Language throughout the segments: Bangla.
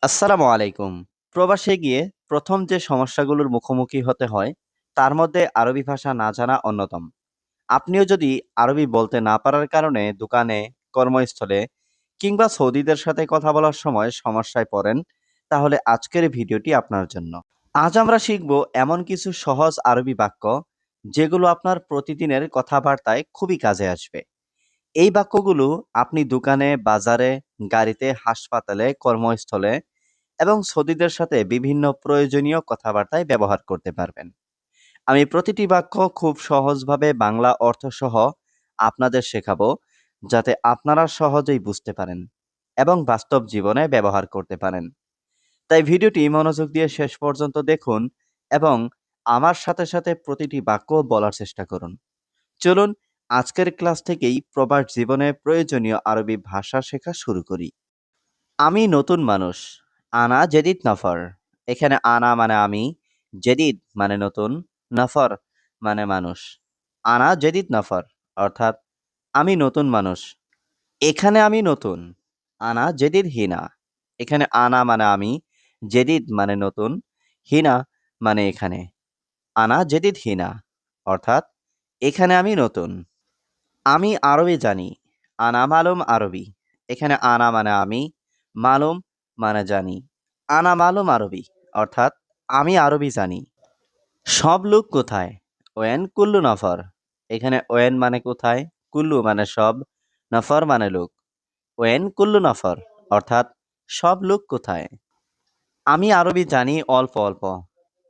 আসসালামু আলাইকুম। প্রবাসে গিয়ে প্রথম যে সমস্যাগুলোর মুখোমুখি হতে হয়, তার মধ্যে আরবি ভাষা না জানা অন্যতম। আপনিও যদি আরবি বলতে না পারার কারণে দোকানে, কর্মস্থলে কিংবা সৌদিদের সাথে কথা বলার সময় সমস্যায় পড়েন, তাহলে আজকের এই ভিডিওটি আপনার জন্য। আজ আমরা শিখব এমন কিছু সহজ আরবি বাক্য, যেগুলো আপনার প্রতিদিনের কথাবার্তায় খুবই কাজে আসবে। এই বাক্যগুলো আপনি দোকানে, বাজারে, গাড়িতে, হাসপাতালে, কর্মস্থলে এবং সৌদিদের সাথে বিভিন্ন প্রয়োজনীয় কথাবার্তায় ব্যবহার করতে পারবেন। আমি প্রতিটি বাক্য খুব সহজভাবে বাংলা অর্থসহ আপনাদের শেখাবো, যাতে আপনারা সহজেই বুঝতে পারেন এবং বাস্তব জীবনে ব্যবহার করতে পারেন। তাই ভিডিওটি মনোযোগ দিয়ে শেষ পর্যন্ত দেখুন এবং আমার সাথে সাথে প্রতিটি বাক্য বলার চেষ্টা করুন। চলুন আজকের ক্লাস থেকেই প্রবাস জীবনে প্রয়োজনীয় আরবি ভাষা শেখা শুরু করি। আমি নতুন মানুষ। আনা জেদিদ নফর। এখানে আনা মানে আমি, জেদিদ মানে নতুন, নফর মানে মানুষ। আনা জেদিদ নফর অর্থাৎ আমি নতুন মানুষ। এখানে আমি নতুন। আনা জেদিদ হিনা। এখানে আনা মানে আমি, জেদিদ মানে নতুন, হিনা মানে এখানে। আনা জেদিদ হিনা অর্থাৎ এখানে আমি নতুন। আমি আরবি জানি। আনা মালুম আরবি। এখানে আনা মানে আমি, মালুম মানে জানি। আনা মালুম আরবি অর্থাৎ আমি আরবি জানি। সব লোক কোথায়? ওয়েন কুল্লু নফর। এখানে ওয়েন মানে কোথায়, কুল্লু মানে সব, নফর মানে লোক। ওয়েন কুল্লু নফর অর্থাৎ সব লোক কোথায়? আমি আরবি জানি অল্প অল্প।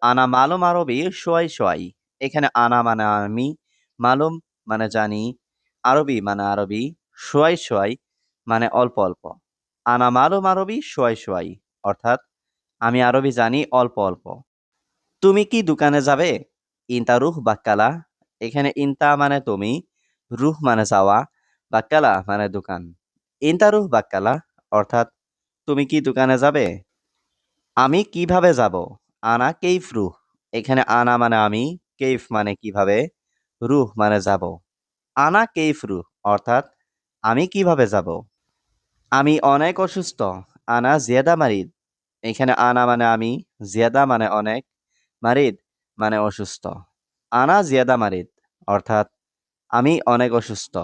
আনা মালুম আরবি সোয়াই সোয়াই। এখানে আনা মানে আমি, মালুম মানে জানি, আরবি মানে আরবি, সোয়াই সোয়াই মানে অল্প অল্প। আনা মালুম আরবি সোয়াই সোয়াই অর্থাৎ আমি আরবি জানি অল্প অল্প। তুমি কি দোকানে যাবে? ইনতা রুহ বাক্কালা। এখানে ইনতা মানে তুমি, রুহ মানে যাওয়া, বাক্কালা মানে দোকান। ইনতা রুহ বাক্কালা অর্থাৎ তুমি কি দোকানে যাবে? আমি কিভাবে যাব? আনা কেইফ রুহ। এখানে আনা মানে আমি, কেইফ মানে কিভাবে, রুহ মানে যাব। আনা কেইফ রুহ অর্থাৎ আমি কিভাবে যাব। আমি অনেক অসুস্থ। আনা জিয়াদা মারিদ। এখানে আনা মানে আমি, জিয়াদা মানে অনেক, মারিদ মানে অসুস্থ। আনা জিয়াদা মারিদ অর্থাৎ আমি অনেক অসুস্থ।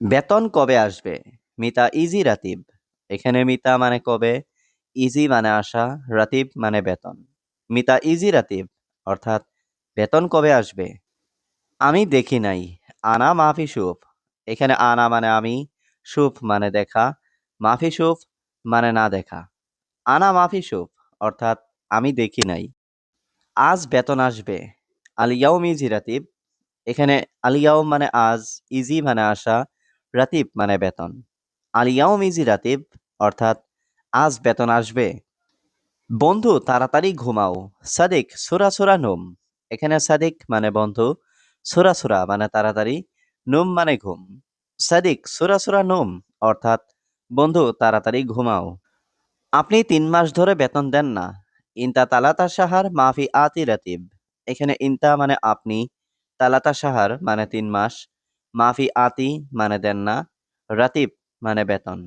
বেতন কবে আসবে? মিতা ইজি রাতিব। এখানে মিতা মানে কবে, ইজি মানে আসা, রাতিব মানে বেতন। মিতা ইজি রাতিব অর্থাৎ বেতন কবে আসবে। আমি দেখি নাই। আনা মাফি সুফ। এখানে আনা মানে আমি, সুফ মানে দেখা, মাফি সুফ মানে না দেখা। আনা মাফি সুফ অর্থাৎ আমি দেখি নাই। আজ বেতন আসবে। আলিয়াউম ইজি রাতিব। এখানে আলিয়াউম মানে আজ, ইজি মানে আসা, রাতিব মানে বেতন। আলিয়াউম ইজি রাতিব অর্থাৎ আজ বেতন আসবে। বন্ধু তাড়াতাড়ি ঘুমাও। সাদিক সুরা সুরা নুম। এখানে সাদিক মানে বন্ধু, সুরা সুরা মানে তাড়াতাড়ি, নুম মানে ঘুম। সাদিক সুরা সুরা নুম অর্থাৎ বন্ধু তাড়াতাড়ি ঘুমাও। আপনি ৩ মাস ধরে বেতন দেন না। ইনতা তালাতা সাহার মাফি আতি রাতিব। এখানে ইনতা মানে আপনি, তালাতা সাহার মানে ৩ মাস, মাফি আতি মানে দেন না, রাতিব মানে বেতন।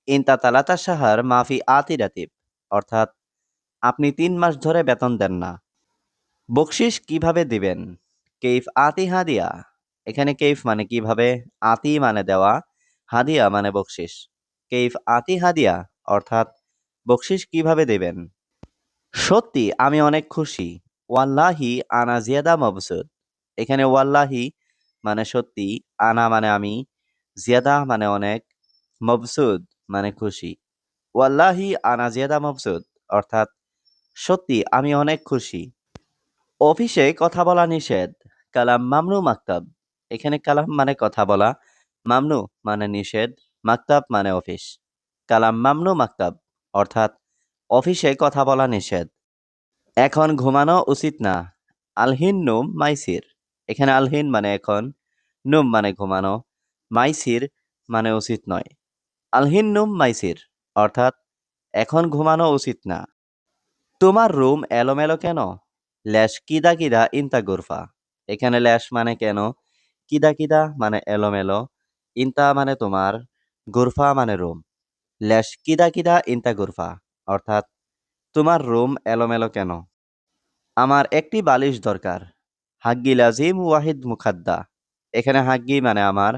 ইনতা তালাতা সাহার মাফি আতি রাতিব অর্থাৎ আপনি ৩ মাস ধরে বেতন দেন না। বকশিস কিভাবে দিবেন? কেইফ আতি হাদিয়া। এখানে কেইফ মানে কিভাবে, আতি মানে দেওয়া, হাদিয়া মানে বকশিস। কেইফ আতি হাদিয়া অর্থাৎ বকশিস কিভাবে দেবেন। সত্যি আমি অনেক খুশি। ওয়াল্লাহি আনা জিয়াদা মবসুদ। এখানে ওয়াল্লাহি মানে সত্যি, আনা মানে আমি, জিয়াদা মানে অনেক, মবসুদ মানে খুশি। ওয়াল্লাহি আনা জিয়াদা মবসুদ অর্থাৎ সত্যি আমি অনেক খুশি। অফিসে কথা বলা নিষেধ। কালাম মামনু মাকতাব। এখানে কালাম মানে কথা বলা, মামনু মানে নিষেধ, মাকতাব মানে অফিস। কালাম মামনু মাকতাব অর্থাৎ অফিসে কথা বলা নিষেধ। এখন ঘুমানো উচিত না। আলহিন নুম মাইসির। এখানে আলহিন মানে এখন, নুম মানে ঘুমানো, মাইসির মানে উচিত নয়। আলহিন নুম মাইসির অর্থাৎ এখন ঘুমানো উচিত না। তোমার রুম এলোমেলো কেন? ল্যাশ কিদা কিদা ইনতা গুরফা। এখানে ল্যাশ মানে কেন, কিদা কিদা মানে এলোমেলো, ইনতা মানে তোমার, গুরফা মানে রুম। ল্যাশ কিদা কিদা ইনতা গুরফা অর্থাৎ তোমার রুম এলোমেলো কেন? আমার একটি বালিশ দরকার। হাগ্গি লাজিম ওয়াহিদ মুখাদ্দা। এখানে হাগ্গি মানে আমার,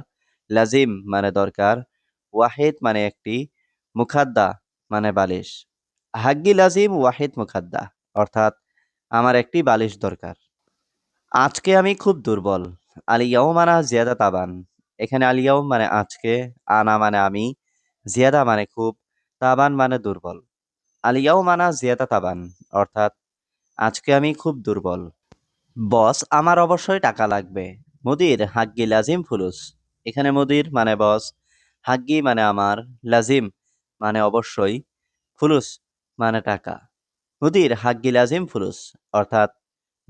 লাজিম মানে দরকার, ওয়াহিদ মানে একটি, মুখাদ্দা মানে বালিশ। হাগ্গি লাজিম ওয়াহিদ মুখাদ্দা অর্থাৎ আমার একটি বালিশ দরকার। আজকে আমি খুব দুর্বল। আলিয়াউম আনা জিয়াদা তাবান। এখানে আলিয়াউম মানে আজকে, আনা মানে আমি, জিয়াদা মানে খুব, তাবান মানে দুর্বল। আলিয়াউম আনা জিয়াদা তাবান অর্থাৎ আজকে আমি খুব দুর্বল। বস, আমার অবশ্যই টাকা লাগবে। মুদির হাগ্গি লাজিম ফুলুস। এখানে মুদির মানে বস, হাগ্গি মানে আমার, লাজিম মানে অবশ্যই, ফুলুস মানে টাকা। মুদির হাগ্গি লাজিম ফুলুস অর্থাৎ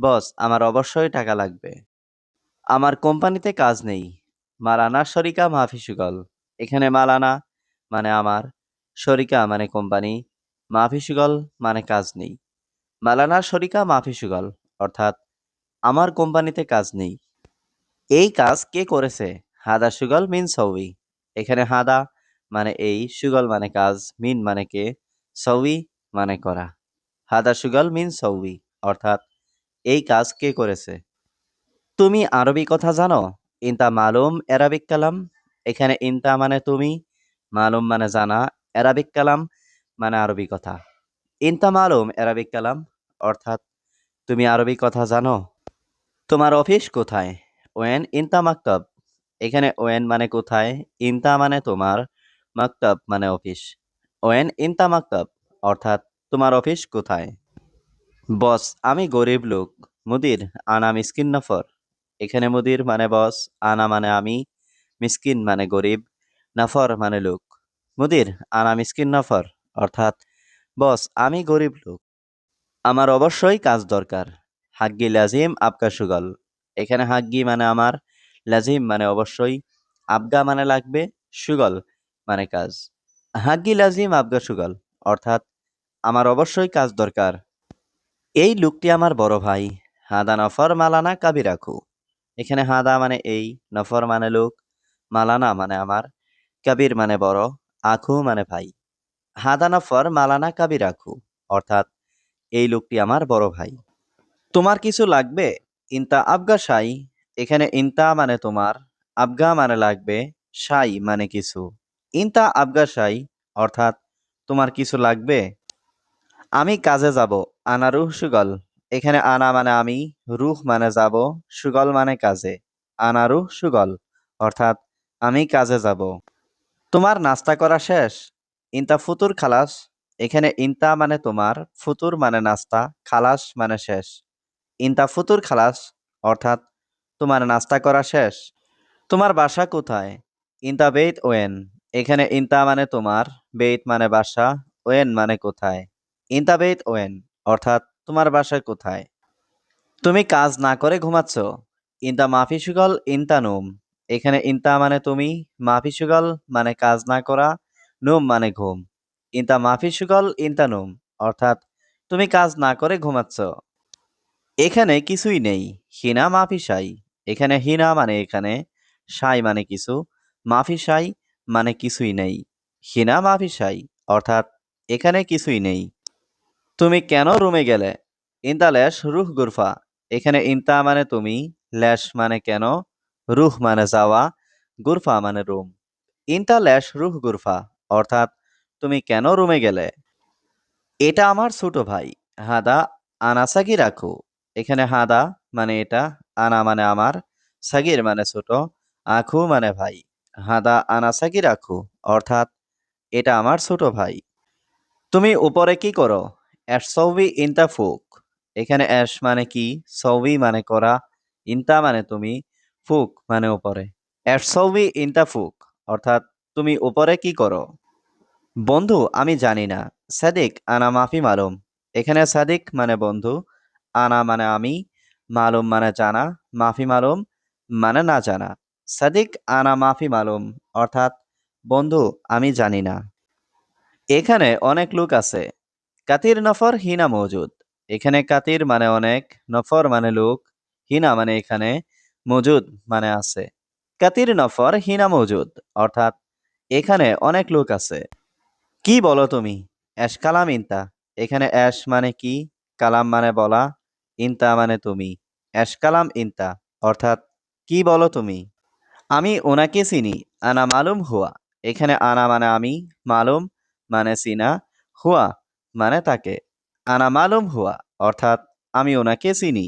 বস, আমার অবশ্যই টাকা লাগবে। আমার কোম্পানিতে কাজ নেই। মালানা শরিকা মাফি সুগল। এখানে মালানা মানে আমার, শরিকা মানে কোম্পানি, মাফি সুগল মানে কাজ নেই। মালানা শরিকা মাফি সুগল অর্থাৎ আমার কোম্পানিতে কাজ নেই। এই কাজ কে করেছে? হাদা সুগল মিন সৌই। এখানে হাদা মানে এই, সুগল মানে কাজ, মিন মানে কে, সৌই মানে করা। হাদা সুগল মিন সৌই অর্থাৎ এই কাজ কে করেছে? তুমি আরবি কথা জানো? ইনতা মালুম এরাবিক কালাম। এখানে ইনতা মানে তুমি, মালুম মানে জানা, এরাবিক কালাম মানে আরবি কথা। ইনতা মালুম এরাবিক কালাম অর্থাৎ তুমি আরবি কথা জানো। তোমার অফিস কোথায়? ওয়েন ইনতা মাকতাব। এখানে ওয়েন মানে কোথায়, ইনতা মানে তোমার, মাকতাব মানে অফিস। ওয়েন ইনতা মাকতাব অর্থাৎ তোমার অফিস কোথায়? বস, আমি গরিব লোক। মুদির আনা মিসকিন নফর। এখানে মুদির মানে বস, আনা মানে আমি, মিসকিন মানে গরিব, নফর মানে লোক। মুদির আনা মিসকিন নফর অর্থাৎ বস, আমি গরিব লোক। আমার অবশ্যই কাজ দরকার। হাগ্গি লাজিম আবগা সুগল। এখানে হাগ্গি মানে আমার, লাজিম মানে অবশ্যই, আবগা মানে লাগবে, সুগল মানে কাজ। হাগ্গি লাজিম আবগা সুগল অর্থাৎ আমার অবশ্যই কাজ দরকার। এই লোকটি আমার বড় ভাই। হাদা নফর মালানা কাবিরাখু। এখানে হাদা মানে এই, নফর মানে লোক, মালানা মানে আমার, কাবির মানে বড়, আখু মানে ভাই। হাদা নফর মালানা কাবিরাখু অর্থাৎ এই লোকটি আমার বড় ভাই। তোমার কিছু লাগবে? ইনতা আবগা শাই। এখানে ইনতা মানে তোমার, আবগা মানে লাগবে, শাই মানে কিছু। ইনতা আবগা শাই অর্থাৎ তোমার কিছু লাগবে? আমি কাজে যাব। আনা রুহ সুগল। এখানে আনা মানে আমি, রুহ মানে যাব, সুগল মানে কাজে। আনা রুহ সুগল অর্থাৎ আমি কাজে যাব। তোমার নাস্তা করা শেষ? ইনতা ফুতুর খালাস। এখানে ইনতা মানে তোমার, ফুতুর মানে নাস্তা, খালাস মানে শেষ। ইনতা ফুতুর খালাস অর্থাৎ তোমার নাস্তা করা শেষ। তোমার বাসা কোথায়? ইনতা বেইত ওয়েন। এখানে ইনতা মানে তোমার, বেইত মানে বাসা, ওয়েন মানে কোথায়। ইনতা বেইত ওয়েন অর্থাৎ তোমার বাসা কোথায়। তুমি কাজ না করে ঘুমাচ্ছ? ইনতা মাফি সুগল ইনতা নুম। এখানে ইনতা মানে তুমি, মাফি সুগল মানে কাজ না করা, নুম মানে ঘুম। ইনতা মাফি সুগল ইনতা নুম অর্থাৎ তুমি কাজ না করে ঘুমাচ্ছ। এখানে কিছুই নেই। হিনা মাফি সাই। এখানে হিনা মানে এখানে, সাই মানে কিছু, মাফি সাই মানে কিছুই নেই। হিনা মাফি সাই অর্থাৎ এখানে কিছুই নেই। তুমি কেন রুমে গেলে? ইনতা ল্যাশ রুহ গুরফা। এখানে ইনতা মানে তুমি, ল্যাশ মানে কেন, রুহ মানে যাওয়া, গুরফা মানে রুম। ইনতা ল্যাশ রুহ গুরফা অর্থাৎ তুমি কেন রুমে গেলে? এটা আমার ছোট ভাই। হাদা আনা সাগি রাখো। এখানে হাদা মানে এটা, আনা মানে আমার, সাগির মানে ছোট, আখু মানে ভাই। হাদা আনা সাগি রাখো অর্থাৎ এটা আমার ছোট ভাই। তুমি উপরে কি করো? এস সৌবি ইনতা ফুক। এখানে এস মানে কি, সৌবি মানে করা, ইনতা মানে তুমি, ফুক মানে উপরে। এস সৌবি ইনতা ফুক অর্থাৎ তুমি উপরে কি করো? বন্ধু, আমি জানি না। সাদিক আনা মাফি মালুম। এখানে সাদিক মানে বন্ধু, আনা মানে আমি, মালুম মানে জানা, মাফি মালুম মানে না জানা। সাদিক আনা মাফি মালুম অর্থাৎ বন্ধু, আমি জানি না। এখানে অনেক লোক আছে। কাতির নফর হিনা মজুদ। এখানে কাতির মানে অনেক, নফর মানে লোক, হিনা মানে এখানে, মজুদ মানে আছে। কাতির নফর হিনা মজুদ অর্থাৎ এখানে অনেক লোক আছে। কি বলো তুমি? এশ কালাম ইনতা। এখানে এশ মানে কি, কালাম মানে বলা, ইনতা মানে তুমি। এশ কালাম ইনতা অর্থাৎ কি বলো তুমি। আমি ওনাকে চিনি, আনা মালুম হুয়া। এখানে আনা মানে আমি, মালুম মানে চিনা, হুয়া মানে তাকে। আনা মালুম হুয়া অর্থাৎ আমি ওনাকে চিনি।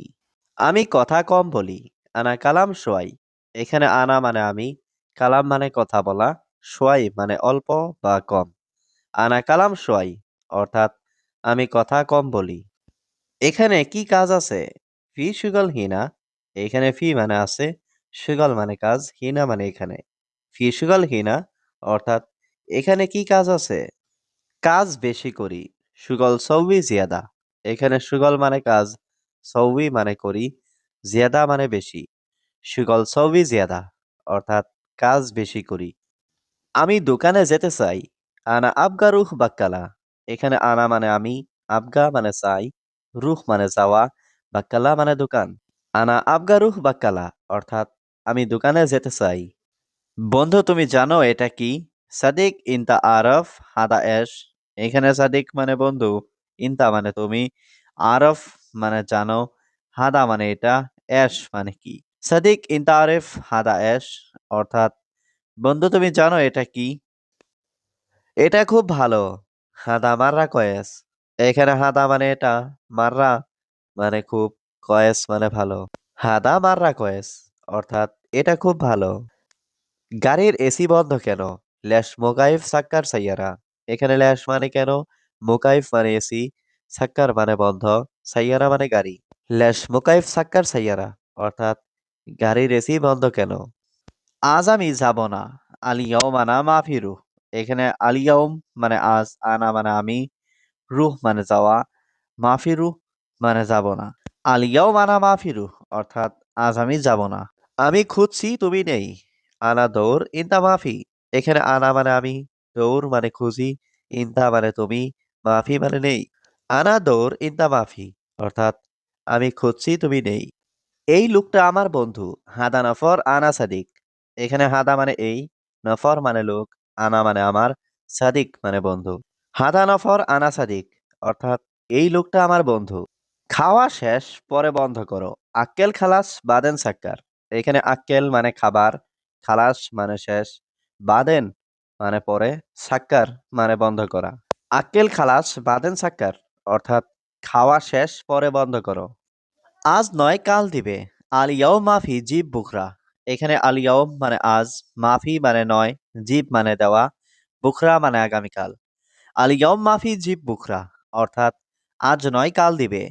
আমি কথা কম বলি, আনা কালাম সোয়াই। এখানে আনা মানে আমি, কালাম মানে কথা বলা, সোয়াই মানে অল্প বা কম। আনা কালাম সোয়াই অর্থাৎ আমি কথা কম বলি। এখানে কি কাজ আছে? ফি সুগল হিনা। এখানে ফি মানে আছে, সুগল মানে কাজ, হিনা মানে এখানে। ফি সুগল হিনা অর্থাৎ এখানে কি কাজ আছে? কাজ বেশি করি, সুগল সৌবি জিয়াদা। এখানে সুগল মানে কাজ, সৌবি মানে করি, জিয়াদা মানে বেশি। সুগল সৌবি জিয়াদা অর্থাৎ কাজ বেশি করি। আমি দোকানে যেতে চাই, আনা আবগা রুহ বাক্কালা। এখানে আনা মানে আমি, আবগা মানে চাই, রুহ মানে যাওয়া, বাক্কালা মানে দোকান। আনা আবগা রুহ বাক্কালা অর্থাৎ আমি দোকানে যেতে চাই। বন্ধু তুমি জানো এটা কি? সাদিক ইনতা আরফ হাদা এশ। এখানে সাদিক মানে বন্ধু, ইনতা মানে তুমি, আরফ মানে জানো, হাদা মানে এটা, এশ মানে কি। সাদিক ইনতা আরিফ হাদা এশ অর্থাৎ বন্ধু তুমি জানো এটা কি? এটা খুব ভালো, হাদা মাররা কয়েস। এখানে হাদা মানে এটা, মাররা মানে খুব, কয়েস মানে ভালো। হাদা মাররা কয়েস অর্থাৎ এটা খুব ভালো। গাড়ির এসি বন্ধ কেন? ল্যাশ মোকাইফ সাক্কার সাইয়ারা। এখানে ল্যাশ মানে কেন, মোকাইফ মানে এসি, সাক্কার মানে বন্ধ, সাইয়ারা মানে গাড়ি। ল্যাশ মোকাইফ সাক্কার সাইয়ারা অর্থাৎ গাড়ির এসি বন্ধ কেন? আজ আমি যাব না, আলিয়াও মানা মাফি রুহ। এখানে আলিয়াউম মানে আজ, আনা মানে আমি, রুহ মানে যাওয়া, মাফি রুহ মানে যাব না। আলিয়াও মানা মাফি রুহ অর্থাৎ আজ আমি যাব না। আমি খুঁজছি তুমি নেই, আনা দৌড় ইনতা মাফি। এখানে আনা মানে আমি, দৌড় মানে খুঁজি, ইনতা মানে তুমি, মাফি মানে নেই। আনা দৌড় ইনতা মাফি অর্থাৎ আমি খুঁজছি তুমি নেই। এই লোকটা আমার বন্ধু, হাদা নফর আনা সাদিক। এখানে হাদা মানে এই, নফর মানে লোক, আনা মানে আমার, সাদিক মানে বন্ধু। হাদা নফর আনা সাদিক অর্থাৎ এই লোকটা আমার বন্ধু। খাওয়া শেষ, পরে বন্ধ করো, আক্কেল খালাস বাদেন সাক্কার। এখানে আক্কেল মানে খাবার, খালাস মানে শেষ, বাদেন মানে পরে, সাক্কার মানে বন্ধ করা। আক্কেল খালাস বাদেন সাক্কার অর্থাৎ খাওয়া শেষ পরে বন্ধ করো। আজ নয় কাল দিবে, আলিয়াও মাফি জিব বুখরা। এখানে আলিয়াও মানে আজ, মাফি মানে নয়, জিব মানে দেওয়া, বুখরা মানে আগামীকাল। আলিয়াও মাফি জিব বুখরা অর্থাৎ আজ নয় কাল দিবে।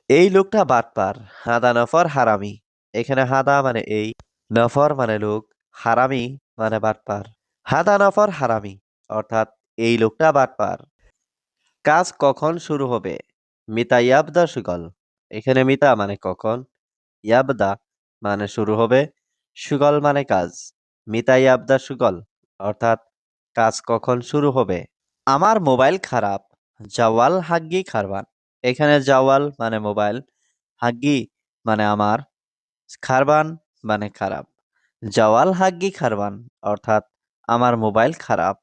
এই লোকটা বাটপার, হাদা নফর হারামি। এখানে হাদা মানে এই, নফর মানে লোক, হারামি মানে বাটপার। হাদা নফর হারামি অর্থাৎ এই লোকটা বাটপার। কাজ কখন শুরু হবে? মিতা ইয়াবদা সুগল। এখানে মিতা মানে কখন, ইয়াবদা মানে শুরু হবে, সুগল মানে কাজ। মিতা ইয়াবদা সুগল অর্থাৎ কাজ কখন শুরু হবে। আমার মোবাইল খারাপ, জাওয়াল হাগ্গি খারবান। এখানে জাওয়াল মানে মোবাইল, হাগ্গি মানে আমার, খারবান মানে খারাপ। জাওয়াল হাগ্গি খারবান অর্থাৎ আমার মোবাইল খারাপ।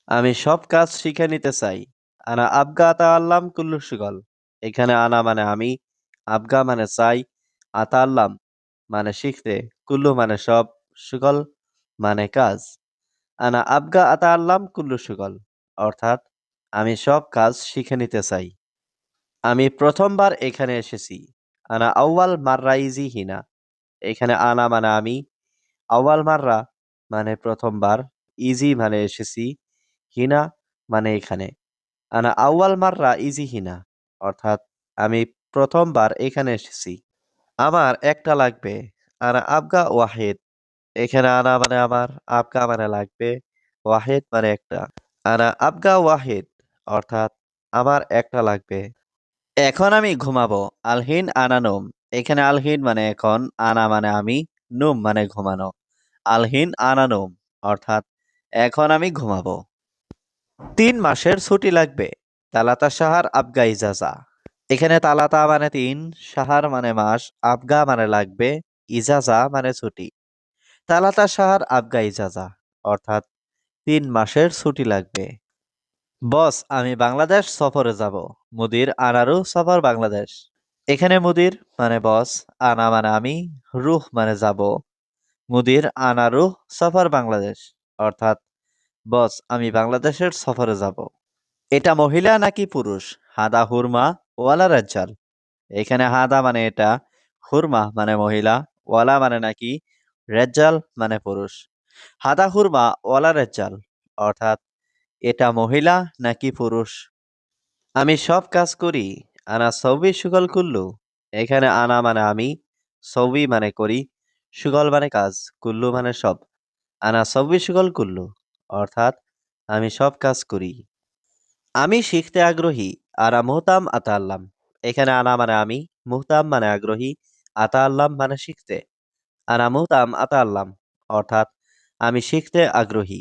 আমি সব কাজ শিখে নিতে চাই, আনা আবগা আতা আল্লাম কুল্লু সুগল। এখানে আনা মানে আমি, আবগা মানে চাই, আতা আল্লাম মানে শিখতে, কুল্লু মানে সব, সুগল মানে কাজ। আনা আবগা আতা আল্লাম কুল্লু সুগল অর্থাৎ আমি সব কাজ শিখে নিতে চাই। আমি প্রথমবার এখানে এসেছি, আনা আউয়াল মাররাইজি হিনা। এখানে আনা মানে আমি, আউয়াল মাররা মানে প্রথমবার, ইজি মানে এসেছি, হিনা মানে এখানে। আনা আউয়াল মাররা ইজি হিনা অর্থাৎ আমি প্রথমবার এখানে এসেছি। আমার একটা লাগবে, আনা আবগা ওয়াহিদ। এখানে আনা মানে আমার, আবগা মানে লাগবে, ওয়াহিদ মানে একটা। আনা আবগা ওয়াহিদ অর্থাৎ আমার একটা লাগবে। এখন আমি ঘুমাবো, আলহিন আনা নোম। এখানে আলহিন মানে এখন, আনা মানে আমি, নুম মানে ঘুমানো। আলহিন আনা নোম অর্থাৎ এখন আমি ঘুমাবো। 3 মাসের ছুটি লাগবে, তালাতা সাহার আবগা ইজাজা। এখানে তালাতা মানে 3, সাহার মানে মাস, আবগা মানে লাগবে, ইজাজা মানে ছুটি। তালাতা সাহার আবগা ইজাজা অর্থাৎ 3 মাসের ছুটি লাগবে। বস, আমি বাংলাদেশ সফরে যাব। মুদির আনারু সফর বাংলাদেশ। এখানে মুদির মানে বস, আনা মানে আমি, রুহ মানে যাব। মুদির আনারু সফর বাংলাদেশ, অর্থাৎ বস, আমি বাংলাদেশের সফরে যাব। এটা মহিলা নাকি পুরুষ? হাদা হুরমা ওয়ালা রাজ্জাল। এখানে হাদা মানে এটা, হুরমা মানে মহিলা, ওয়ালা মানে নাকি, রেজ্জাল মানে পুরুষ। হাদা হুরমা ওয়ালা রেজ্জাল, অর্থাৎ এটা মহিলা নাকি পুরুষ। আমি সব কাজ করি। আনা সবই সুগল কুল্লু। এখানে আনা মানে আমি, সবই মানে করি, সুগল মানে কাজ, কুল্লু মানে সব। আনা সবই সুগল কুল্লু, অর্থাৎ আমি সব কাজ করি। আমি শিখতে আগ্রহী। আনা মুহতাম আতা আল্লাম। এখানে আনা মানে আমি, মুহতাম মানে আগ্রহী, আতা আল্লাম মানে শিখতে। আনা মুহতাম আতা আল্লাম, অর্থাৎ আমি শিখতে আগ্রহী।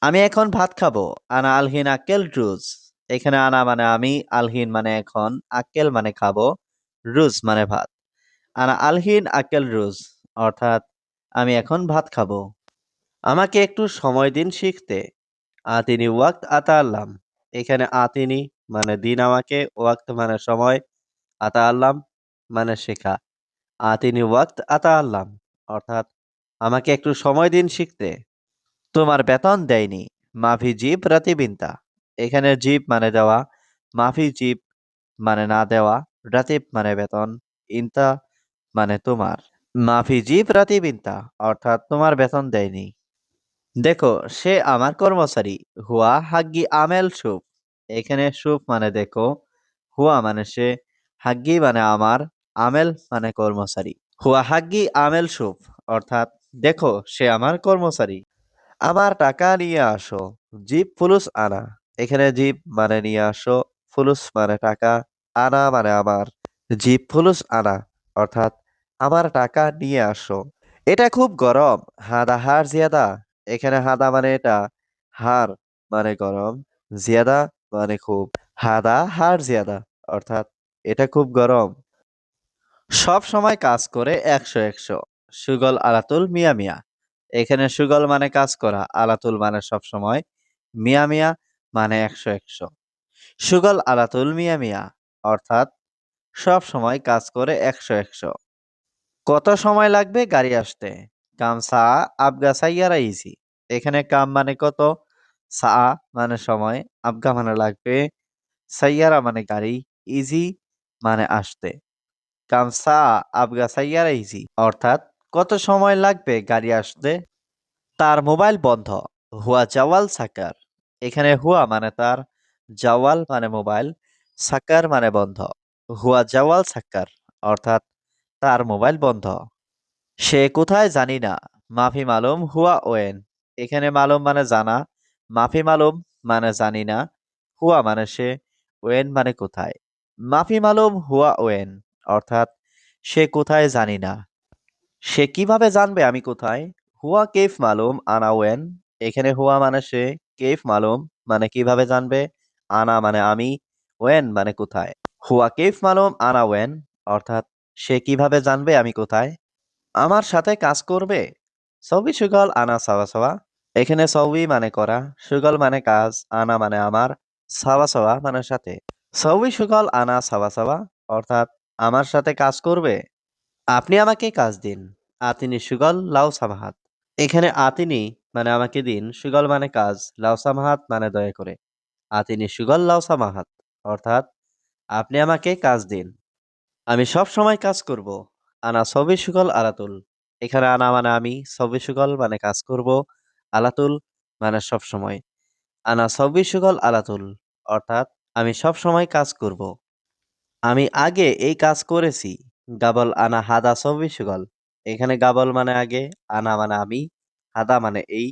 আমি এখন ভাত খাবো। আনা আলহিন আক্কেল রুজ। এখানে আনা মানে আমি, আলহিন মানে এখন, আক্কেল মানে খাবো, রুজ মানে ভাত। আনা আলহিন আক্কেল রুজ, অর্থাৎ আমি এখন ভাত খাবো। আমাকে একটু সময় দিন শিখতে। আতিনি ওয়াক্ত আতা আল্লাম। এখানে আতিনি মানে দিন আমাকে, ওয়াক্ত মানে সময়, আতা আল্লাম মানে শেখা। আতিনি ওয়াক্ত আতা আল্লাম, অর্থাৎ আমাকে একটু সময় দিন শিখতে। তোমার বেতন দেয়নি। মাফি জিব রাতিবিনতা। এখানে জিব মানে দেওয়া, মাফি জিব মানে না দেওয়া, রাতিব মানে বেতন, ইনতা মানে তোমার। মাফি জিব রাতিবিনতা, অর্থাৎ তোমার বেতন দেয়নি। দেখো, সে আমার কর্মচারী। হুয়া হাগ্গি আমেল সুপ। এখানে সুপ মানে দেখো, হুয়া মানে সে, হাগ্গি মানে আমার, আমেল মানে কর্মচারী। হুয়া হাগ্গি আমেল সুপ, অর্থাৎ দেখো, সে আমার কর্মচারী। আমার টাকা নিয়ে আসো। জিপ ফুলুস আনা। এখানে জিপ মানে নিয়ে আসো, ফুলুস মানে টাকা, আনা মানে আমার। জিপ ফুলুস আনা, অর্থাৎ আমার টাকা নিয়ে আসো। এটা খুব গরম। হাদা হার জিয়াদা। এখানে হাদা মানে এটা, হার মানে গরম, জিয়াদা মানে খুব। হাদা হার জিয়াদা, অর্থাৎ এটা খুব গরম। সব সময় কাজ করে ১০০ সুগল আলাতুল মিয়া মিয়া। এখানে সুগল মানে কাজ করা, আলাতুল মানে সব সময়, মিয়া মিয়া মানে ১০০ সুগল আলাতুল মিয়া মিয়া, অর্থাৎ সব সময় কাজ করে ১০০ কত সময় লাগবে গাড়ি আসতে? কাম সা আবগা সাইয়ারা ইজি। এখানে কাম মানে কত, সা মানে সময়, আবগা মানে লাগবে, সাইয়ারা মানে গাড়ি, ইজি মানে আসতে। কামসা আবগা সাইয়ারা ইজি, অর্থাৎ কত সময় লাগবে গাড়ি আসতে। তার মোবাইল বন্ধ। হুয়া জাওয়াল সাকার। এখানে হুয়া মানে তার, জাওয়াল মানে মোবাইল, সাকার মানে বন্ধ। হুয়া জাওয়াল সাক্কার, অর্থাৎ তার মোবাইল বন্ধ। সে কোথায় জানি না। মাফি মালুম হুয়া ওয়েন। এখানে মালুম মানে জানা, মাফি মালুম মানে জানি না, হুয়া মানে সে, ওয়েন মানে কোথায়। মাফি মালুম হুয়া ওয়েন, অর্থাৎ সে কোথায় জানি না। সে কিভাবে জানবে আমি কোথায়? হুয়া কেফ মালুম আনা ওয়েন। এখানে হুয়া মানে সে, কেফ মালুম মানে কিভাবে জানবে, আনা মানে আমি, ওয়েন মানে কোথায়। হুয়া কেফ মালুম আনা ওয়েন, অর্থাৎ সে কিভাবে জানবে আমি কোথায়। আমার সাথে কাজ করবে। সবই সুগল আনা সাওয়া সাওয়া। এখানে সবই মানে করা, সুগল মানে কাজ, আনা মানে আমার, সাওয়া সাওয়া মানে সাথে। সবই সুগল আনা সাওয়া সাওয়া, অর্থাৎ আমার সাথে কাজ করবে। আপনি আমাকে কাজ দিন। আতিনি সুগল লাউ সামাহাত। এখানে আতিনি মানে আমাকে দিন, সুগল মানে কাজ, লাউ সামাহাত মানে দয়া করে। আতিনি সুগল লাউ সামাহাত, অর্থাৎ আপনি আমাকে কাজ দিন। আমি সব সময় কাজ করব। আনা সবই সুগল আলাতুল। এখানে আনা মানে আমি, সবই সুগল মানে কাজ করব, আলাতুল মানে সব সময়। আনা সবই সুগল আলাতুল, অর্থাৎ আমি সব সময় কাজ করব। আমি আগে এই কাজ করেছি। গাবল আনা হাদা সবই সুগল। এখানে গাবল মানে আগে, আনা মানে আমি, হাদা মানে এই,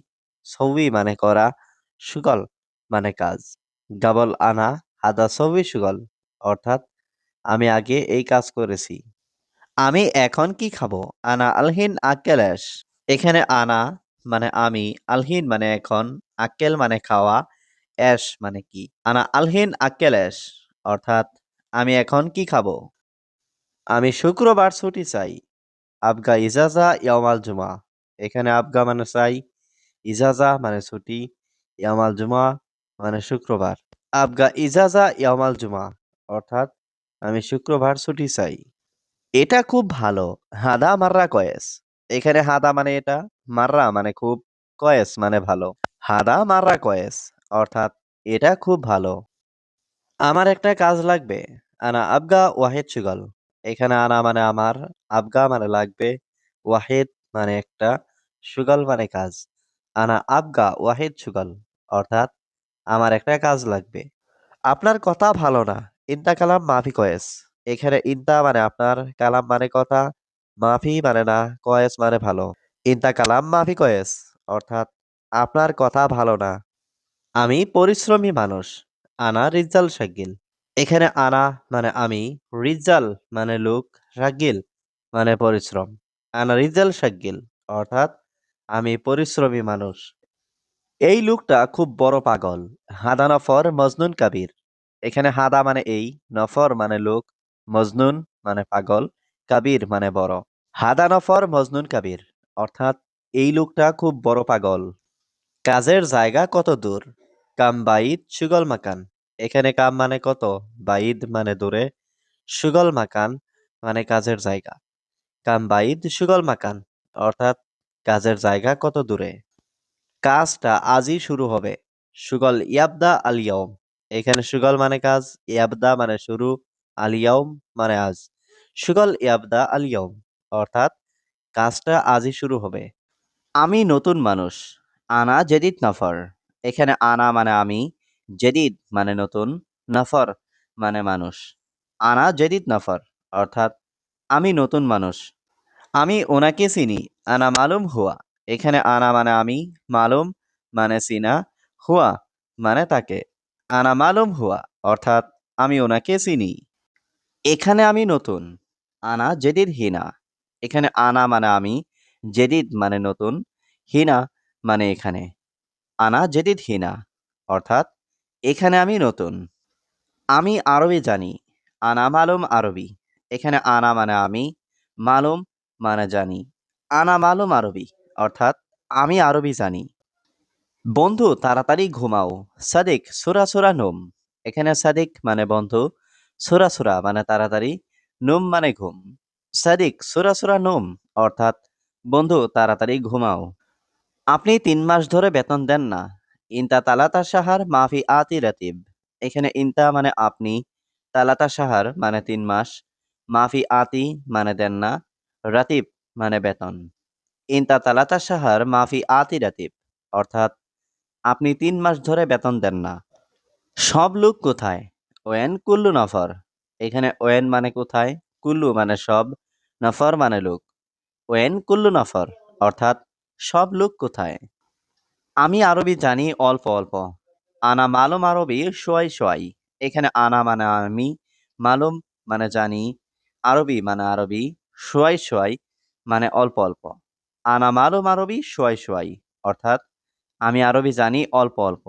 সবই মানে করা, সুগল মানে কাজ। গাবল আনা হাদা সবই সুগল, অর্থাৎ আমি আগে এই কাজ করেছি। আমি এখন কি খাবো? আনা আলহিন আক্কেলেশ। এখানে আনা মানে আমি, আলহিন মানে এখন, আক্কেল মানে খাওয়া, এশ মানে কি। আনা আলহিন আক্কেলেশ, অর্থাৎ আমি এখন কি খাবো। আমি শুক্রবার ছুটি চাই। আবগা ইজাজা ইয়ামাল জুমা। এখানে আবগা মানে চাই, ইজাজা মানে ছুটি, ইয়ামাল জুমা মানে শুক্রবার। আবগা ইজাজা ইয়ামাল জুমা, অর্থাৎ আমি শুক্রবার ছুটি চাই। এটা খুব ভালো। হাদা মাররা কয়েস। এখানে হাদা মানে এটা, মাররা মানে খুব, কয়েস মানে ভালো। হাদা মাররা কয়েস, অর্থাৎ এটা খুব ভালো। আমার একটা কাজ লাগবে। আনা আবগা ওয়াহিদ সুগল। এখানে আনা মানে আমার, আবগা মানে লাগবে, ওয়াহিদ মানে একটা, সুগল মানে কাজ। আনা আবগা ওয়াহিদ সুগল, অর্থাৎ আমার একটা কাজ লাগবে। আপনার কথা ভালো না। ইনতা কালাম মাফি কয়েস। এখানে ইনতা মানে আপনার, কালাম মানে কথা, মাফি মানে না, কয়েস মানে ভালো। ইনতা কালাম মাফি কয়েস, অর্থাৎ আপনার কথা ভালো না। আমি পরিশ্রমী মানুষ। আনা রিজাল শাকিল। এখানে আনা মানে আমি, রিজাল মানে লোক, শাকিল মানে পরিশ্রম। আনা রিজাল শাকিল, অর্থাৎ আমি পরিশ্রমী মানুষ। এই লোকটা খুব বড় পাগল। হাদা নফর মজনুন কাবির। এখানে হাদা মানে এই, নফর মানে লোক, মজনুন মানে পাগল, কাবির মানে বড়। হাদা নফর মজনুন কাবির, অর্থাৎ এই লোকটা খুব বড় পাগল। কাজের জায়গা কত দূর? কাম বাইদ সুগল মাকান। এখানে কাম মানে কত, বাইদ মানে দূরে, সুগল মাকান মানে কাজের জায়গা। কাম বাইদ সুগল মাকান, অর্থাৎ কাজের জায়গা কত দূরে। কাজটা আজই শুরু হবে। সুগল ইয়াবদা আল ইয়াউম। এখানে সুগল মানে কাজ, ইয়াবদা মানে শুরু, আল ইয়াউম মানে আজ। সুগল ইয়াবদা আল ইয়াউম, অর্থাৎ কাজটা আজই শুরু হবে। আমি নতুন মানুষ। আনা জেদিদ নফর। এখানে আনা মানে আমি, জেদিদ মানে নতুন, নফর মানে মানুষ। আনা জেদিদ নফর, অর্থাৎ আমি নতুন মানুষ। আমি ওনাকে চিনি। আনা মালুম হুয়া। এখানে আনা মানে আমি, মালুম মানে চিনা, হুয়া মানে তাকে। আনা মালুম হুয়া, অর্থাৎ আমি ওনাকে চিনি। এখানে আমি নতুন। আনা জেদিদ হিনা। এখানে আনা মানে আমি, জেদিদ মানে নতুন, হিনা মানে এখানে। আনা জেদিদ হিনা, অর্থাৎ এখানে আমি নতুন। আমি আরবি জানি। আনা মালুম আরবি। এখানে আনা মানে আমি, মালুম মানে জানি। আনা মালুম আরবি, অর্থাৎ আমি আরবি জানি। বন্ধু তাড়াতাড়ি ঘুমাও। সাদিক সুরা সুরা নোম। এখানে সাদিক মানে বন্ধু, সুরা সুরা মানে তাড়াতাড়ি, নোম মানে ঘুম। সাদিক সুরা সুরা নোম, অর্থাৎ বন্ধু তাড়াতাড়ি ঘুমাও। আপনি 3 মাস ধরে বেতন দেন না। ইনতা তালাতা সাহার মাফি আতি রাতিব। এখানে ইনতা মানে আপনি, তালাতা সাহার মানে 3 মাস, মাফি আতি মানে দেন না, রাতিব মানে বেতন। ইনতা তালাতা সাহার মাফি আতি রাতিব, অর্থাৎ আপনি 3 মাস ধরে বেতন দেন না। সব লোক কোথায়? ওয়েন কুল্লু নফর। এখানে ওয়েন মানে কোথায়, কুল্লু মানে সব, নফর মানে লোক। ওয়েন কুল্লু নফর, অর্থাৎ সব লোক কোথায়? আমি আরবি জানি অল্প অল্প। আনা মালুম আরবি সোয়াই সোয়াই। এখানে আনা মানে আমি, মালুম মানে জানি, আরবি মানে আরবি, সোয়াই সোয়াই মানে অল্প অল্প। আনা মালুম আরবি সোয়াই সোয়াই, অর্থাৎ আমি আরবি জানি অল্প অল্প।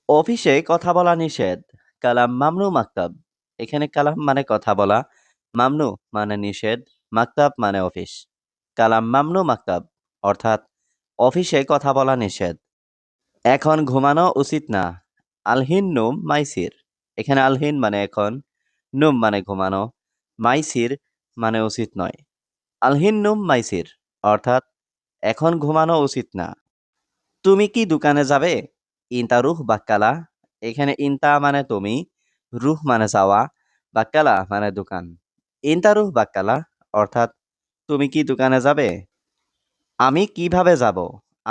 অফিসে কথা বলা নিষেধ। কালাম মামনু মাকতাব। এখানে কালাম মানে কথা বলা, মামনু মানে নিষেধ, মাকতাব মানে অফিস। কালাম মামনু মাকতাব, অর্থাৎ অফিসে কথা বলা নিষেধ। এখন ঘুমানো উচিত না। আলহিন নুম মাইসির। এখানে আলহিন মানে এখন, নুম মানে ঘুমানো, মাইসির মানে উচিত নয়। আলহিন নুম মাইসির, অর্থাৎ এখন ঘুমানো উচিত না। তুমি কি দোকানে যাবে? ইনতা রুহ বাক্কালা। এখানে ইনতা মানে তুমি, রুহ মানে যাওয়া, বাক্কালা মানে দোকান। ইনতা রুহ বাক্কালা, অর্থাৎ তুমি কি দোকানে যাবে? আমি কিভাবে যাব?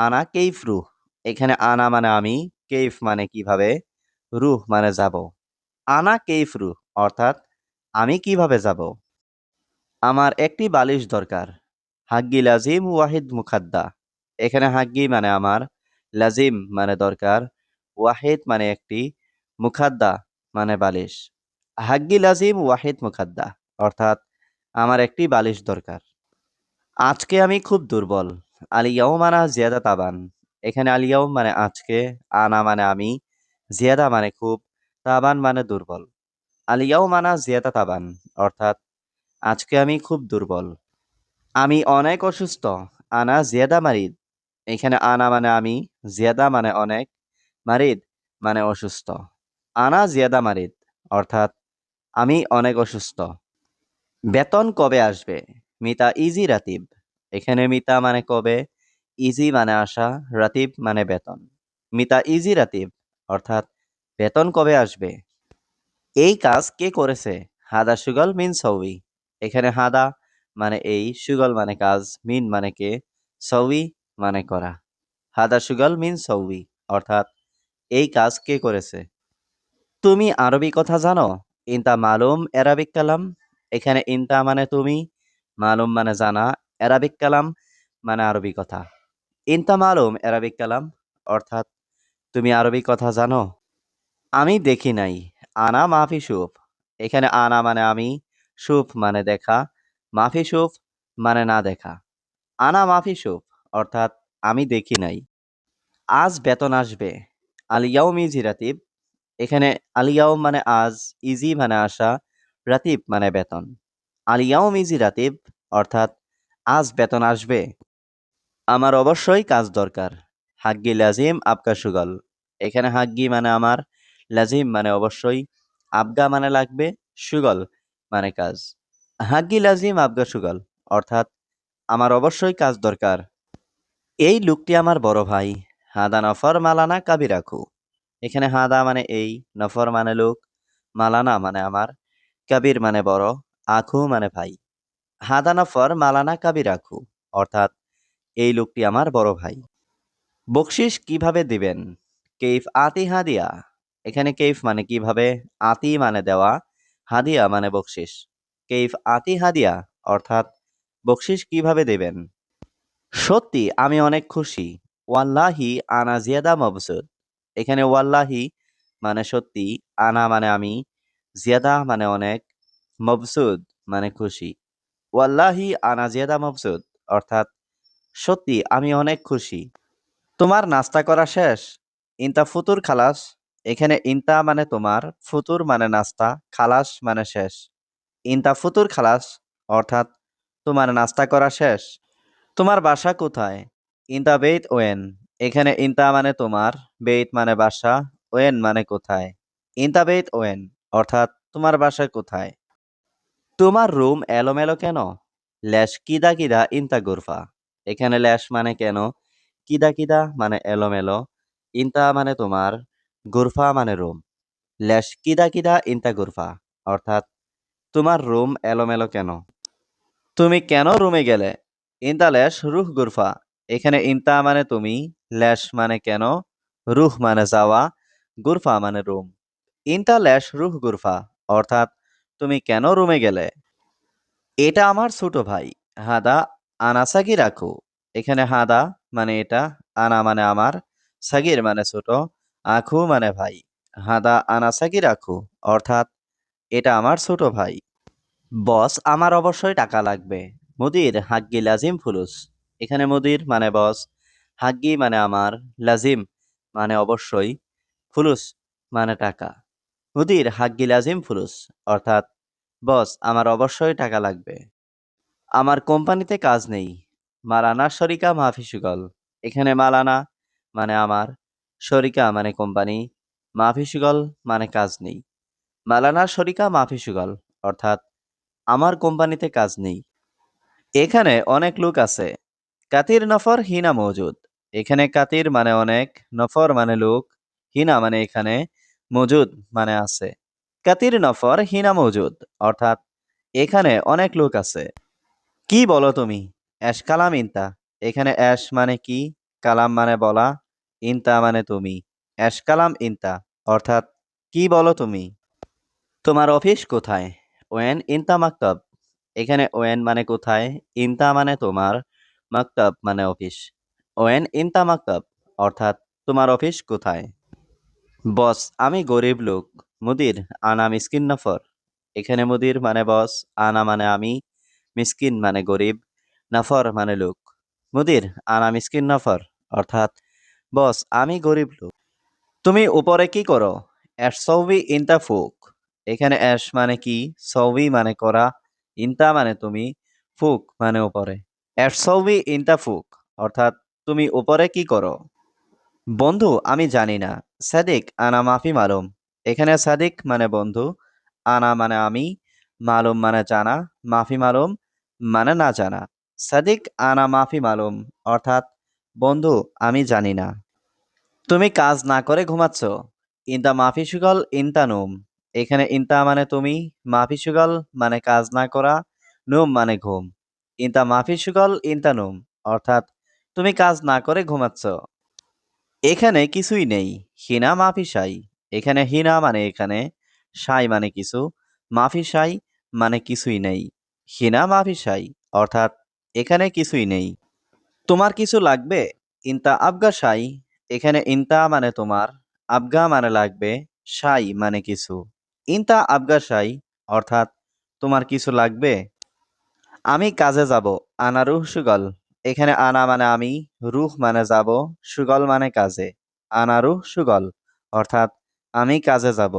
আনা কেইফ রুহ। এখানে আনা মানে আমি, কেইফ মানে কিভাবে, রুহ মানে যাব। আনা কেইফ রুহ, অর্থাৎ আমি কিভাবে যাব। আমার একটি বালিশ দরকার। হাগ্গি লাজিম ওয়াহিদ মুখাদ্দা। এখানে হাগ্গি মানে আমার, লাজিম মানে দরকার, ওয়াহিদ মানে একটি, মুখাদ্দা মানে বালিশ। হাগ্গি লাজিম ওয়াহিদ মুখাদ্দা, অর্থাৎ আমার একটি বালিশ দরকার। আজকে আমি খুব দুর্বল। আলিয়াউম আনা জিয়াদা তাবান। এখানে আলিয়াউম মানে আজকে, আনা মানে আমি, জিয়াদা মানে খুব, তাবান মানে দুর্বল। আলিয়াউম আনা জিয়াদা তাবান, অর্থাৎ আজকে আমি খুব দুর্বল। আমি অনেক অসুস্থ। আনা জিয়াদা মারিদ। এখানে আনা মানে আমি, জিয়াদা মানে অনেক, মারিদ মানে অসুস্থ। আনা জিয়াদা মারিদ অর্থাৎ আমি অনেক অসুস্থ। বেতন কবে আসবে? মিতা ইজি রাতিব। এখানে মিতা মানে কবে, ইজি মানে আসা, রাতিব মানে বেতন। মিতা ইজি রাতিব অর্থাৎ বেতন কবে আসবে? এই কাজ কে করেছে? হাদা সুগল মিন সৌই। এখানে হাদা মানে এই, সুগল মানে কাজ, মিন মানে কে, সৌই মানে করা। হাদা সুগল মিন সৌই অর্থাৎ এই কাজ কে করেছে? তুমি আরবি কথা জানো? ইনতা মালুম এরাবিক কালাম। এখানে ইনতা মানে তুমি, মালুম মানে জানা, এরাবিক কালাম মানে আরবি কথা। ইনতা মালুম এরাবিক কালাম অর্থাৎ তুমি আরবি কথা জানো? আমি দেখি নাই। আনা মাফি সুফ। এখানে আনা মানে আমি, সুফ মানে দেখা, মাফি সুফ মানে না দেখা। আনা মাফি সুফ অর্থাৎ আমি দেখি নাই। আজ বেতন আসবে। আলিয়াউম ইজি রাতিব। এখানে আলিয়াউম মানে আজ, ইজি মানে আসা, রাতিব মানে বেতন। আলিয়াউম ইজি রাতিব অর্থাৎ আজ বেতন আসবে। আমার অবশ্যই কাজ দরকার। হাগ্গি লাজিম আবগা সুগল। এখানে হাগ্গি মানে আমার, লাজিম মানে অবশ্যই, আবগা মানে লাগবে, সুগল মানে কাজ। হাগ্গি লাজিম আবগা সুগল অর্থাৎ আমার অবশ্যই কাজ দরকার। এই লোকটি আমার বড় ভাই। হাদা নফর মালানা কাবি রাখু। এখানে হাদা মানে এই, নফর মানে লোক, মালানা মানে আমার, কাবির মানে বড়, আখু মানে ভাই। হাদা নফর মালানা কাবি রাখু অর্থাৎ এই লোকটি আমার বড় ভাই। বকশিস কিভাবে দিবেন? কেইফ আতি হাদিয়া। এখানে কেইফ মানে কিভাবে, আতি মানে দেওয়া, হাদিয়া মানে বকশিস। কেইফ আতি হাদিয়া অর্থাৎ বকশিস কিভাবে দেবেন? সত্যি আমি অনেক খুশি। ওয়াল্লাহি আনা জিয়াদা মবসুদ। এখানে ওয়াল্লাহি মানে সত্যি, আনা মানে আমি, জিয়াদা মানে অনেক, মবসুদ মানে খুশি। ওয়াল্লাহি আনা জিয়াদা মবসুদ অর্থাৎ সত্যি আমি অনেক খুশি। তোমার নাস্তা করা শেষ? ইনতা ফুতুর খালাস। এখানে ইনতা মানে তোমার, ফুতুর মানে নাস্তা, খালাস মানে শেষ। ইনতা ফুতুর খালাস অর্থাৎ তোমার নাস্তা করা শেষ। তোমার বাসা কোথায়? ইনতা বেইত ওয়েন। এখানে ইনতা মানে তোমার, বেইত মানে বাসা, ওয়েন মানে কোথায়। ইনতা বেইত ওয়েন অর্থাৎ তোমার বাসা কোথায়। তোমার রুম এলোমেলো কেন? ল্যাশ কিদা কিদা ইনতা গুরফা। এখানে ল্যাশ মানে কেন, কিদা কিদা মানে এলোমেলো, ইনতা মানে তোমার, গুরফা মানে রুম। ল্যাশ কিদা কিদা ইনতা গুরফা অর্থাৎ তোমার রুম এলোমেলো কেন। তুমি কেন রুমে গেলে? ইনতা ল্যাশ রুহ গুরফা। এখানে ইনতা মানে তুমি, ল্যাশ মানে কেন, রুহ মানে যাওয়া, গুরফা মানে রুম। ইনতা ল্যাশ রুহ গুরফা অর্থাৎ তুমি কেন রুমে গেলে? এটা আমার ছোট ভাই। হাদা আনা সাগি রাখো। এখানে হাদা মানে এটা, আনা মানে আমার, সাগির মানে ছোট, আখু মানে ভাই। হাদা আনা সাগি রাখো অর্থাৎ এটা আমার ছোট ভাই। বস আমার অবশ্যই টাকা লাগবে। মুদির হাগ্গি লাজিম ফুলুস। এখানে মুদির মানে বস, হাগ্গি মানে আমার, লাজিম মানে অবশ্যই, ফুলুস মানে টাকা। মুদির হাগ্গি লাজিম ফুলুস অর্থাৎ বস আমার অবশ্যই টাকা লাগবে। আমার কোম্পানিতে কাজ নেই। মালানা শরিকা মাফি সুগল। এখানে মালানা মানে আমার, শরিকা মানে কোম্পানি, মাফি সুগল মানে কাজ নেই। মালানা শরিকা মাফি সুগল অর্থাৎ আমার কোম্পানিতে কাজ নেই। এখানে অনেক লোক আছে। কাতির নফর হিনা মজুদ। এখানে কাতির মানে অনেক, নফর মানে লোক, হিনা মানে এখানে, মজুদ মানে আছে। কাতির নফর হিনা মজুদ অর্থাৎ এখানে অনেক লোক আছে। কি বলো তুমি? অ্যাশ কালাম ইনতা। এখানে অ্যাশ মানে কি, কালাম মানে বলা, ইনতা মানে তুমি। অ্যাশ কালাম ইনতা অর্থাৎ কি বলো তুমি? তোমার অফিস কোথায়? ওয়েন ইনতা মাকতাব। এখানে ওয়েন মানে কোথায়, ইনতা মানে তোমার, মাকতাব মানে অফিস। ওয়েন ইনতা মাকতাব অর্থাৎ তোমার অফিস কোথায়? বস আমি গরিব লোক। মুদির আনা মিসকিন নফর। এখানে মুদির মানে বস, আনা মানে আমি, মিসকিন মানে গরিব, নফর মানে লোক। মুদির আনা মিসকিন নফর অর্থাৎ বস আমি গরিব লোক। তুমি উপরে কি করো? অ্যাশ সৌবি ইনতা ফুক। এখানে অ্যাশ মানে কি, সৌবি মানে করা, ইনতা মানে তুমি, ফুক মানে উপরে। অ্যাশ সৌবি ইনতা ফুক অর্থাৎ তুমি উপরে কি করো? বন্ধু আমি জানি না। সাদিক আনা মাফি মালুম। এখানে সাদিক মানে বন্ধু, আনা মানে আমি, মালুম মানে জানা, মাফি মালুম মানে না জানা। সাদিক আনা মাফি মালুম অর্থাৎ বন্ধু আমি জানি না। তুমি কাজ না করে ঘুমাচ্ছ। ইনতা মাফি সুগল ইনতা নুম। এখানে ইনতা মানে তুমি, মাফি সুগল মানে কাজ না করা, নুম মানে ঘুম। ইনতা মাফি সুগল ইনতা নুম অর্থাৎ তুমি কাজ না করে ঘুমাচ্ছ। এখানে কিছুই নেই। হিনা মাফি সাই। এখানে হিনা মানে এখানে, সাই মানে কিছু, মাফি সাই মানে কিছুই নেই। হিনা মাফি সাই অর্থাৎ এখানে কিছুই নেই। তোমার কিছু লাগবে? ইনতা আবগা সাই। এখানে ইনতা মানে তোমার, আবগা মানে লাগবে, সাই মানে কিছু। ইনতা আবগা সাই অর্থাৎ তোমার কিছু লাগবে? আমি কাজে যাব। আনা রুহ সুগল। এখানে আনা মানে আমি, রুহ মানে যাব, সুগল মানে কাজে। আনা রুহ সুগল অর্থাৎ আমি কাজে যাব।